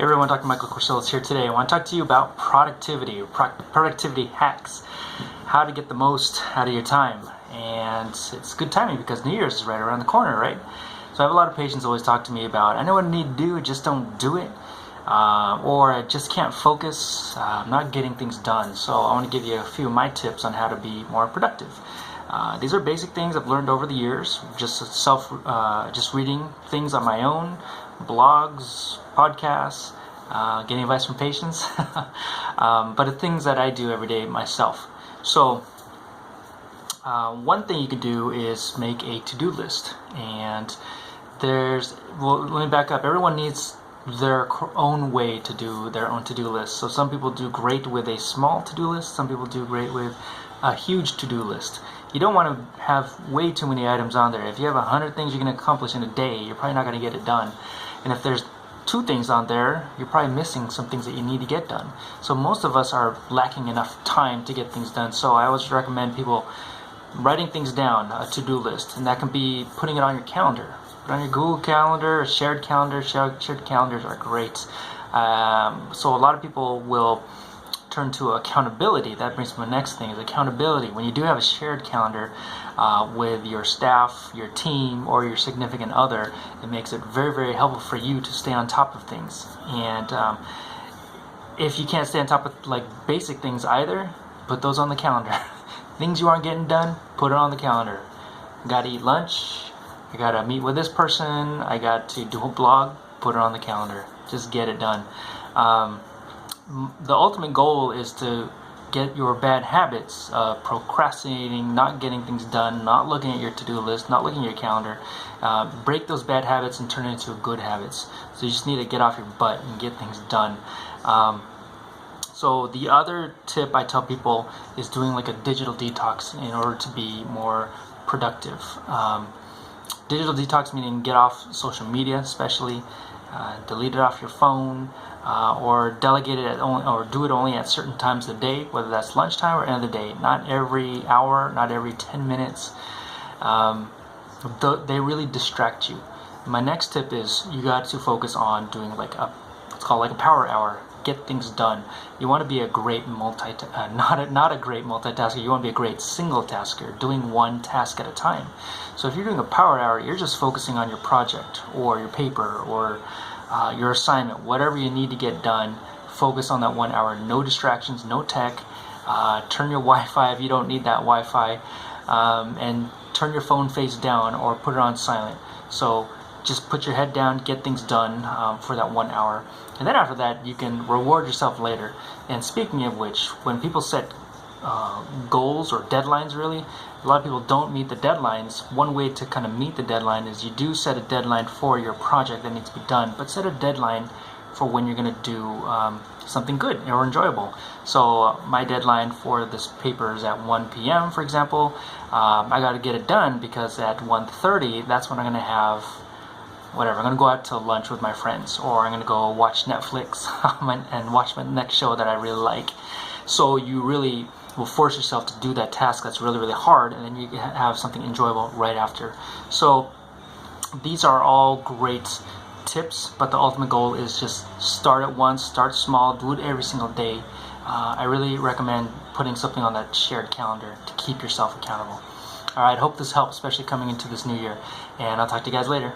Hey everyone, Dr. Michael Corsellis here today. I want to talk to you about productivity hacks, how to get the most out of your time. And it's good timing because New Year's is right around the corner, right? So I have a lot of patients always talk to me about, I know what I need to do, I just don't do it. Or I just can't focus, I'm not getting things done. So I want to give you a few of my tips on how to be more productive. These are basic things I've learned over the years, just reading things on my own, blogs, podcasts, getting advice from patients, but the things that I do every day myself. So one thing you can do is make a to-do list. And let me back up. Everyone needs their own way to do their own to-do list. So some people do great with a small to-do list. Some people do great with a huge to-do list. You don't want to have way too many items on there. If you have 100 things you're going to accomplish in a day, you're probably not going to get it done. And if there's 2 things on there, you're probably missing some things that you need to get done. So most of us are lacking enough time to get things done. So I always recommend people writing things down, a to-do list, and that can be putting it on your calendar. Put it on your Google Calendar, shared calendar. Shared calendars are great. So a lot of people will turn to accountability. That brings me to the next thing, is accountability. When you do have a shared calendar with your staff, your team, or your significant other, it makes it very, very helpful for you to stay on top of things. And if you can't stay on top of like basic things either, put those on the calendar. Things you aren't getting done, put it on the calendar. Got to eat lunch, I got to meet with this person, I got to do a blog, put it on the calendar. Just get it done. The ultimate goal is to get your bad habits, procrastinating, not getting things done, not looking at your to-do list, not looking at your calendar. Break those bad habits and turn it into good habits. So you just need to get off your butt and get things done. So the other tip I tell people is doing like a digital detox in order to be more productive. Digital detox meaning get off social media, especially delete it off your phone, or delegate it or do it only at certain times of the day, whether that's lunchtime or end of the day. Not every hour, not every 10 minutes. They really distract you. My next tip is you got to focus on doing what's called like a power hour. Get things done. You want to be a great not a great multitasker. You want to be a great single tasker, doing one task at a time. So if you're doing a power hour, you're just focusing on your project or your paper or your assignment, whatever you need to get done. Focus on that 1 hour. No distractions, no tech. Turn your Wi-Fi if you don't need that Wi-Fi, and turn your phone face down or put it on silent. So just put your head down, get things done for that 1 hour. And then after that, you can reward yourself later. And speaking of which, when people set goals or deadlines, really, a lot of people don't meet the deadlines. One way to kind of meet the deadline is you do set a deadline for your project that needs to be done, but set a deadline for when you're going to do something good or enjoyable. So my deadline for this paper is at 1 p.m., for example. I got to get it done because at 1:30, that's when I'm going to have whatever. I'm going to go out to lunch with my friends, or I'm going to go watch Netflix and watch my next show that I really like. So you really will force yourself to do that task that's really, really hard, and then you have something enjoyable right after. So these are all great tips, but the ultimate goal is just start at once, start small, do it every single day. I really recommend putting something on that shared calendar to keep yourself accountable. Alright, hope this helps, especially coming into this new year, and I'll talk to you guys later.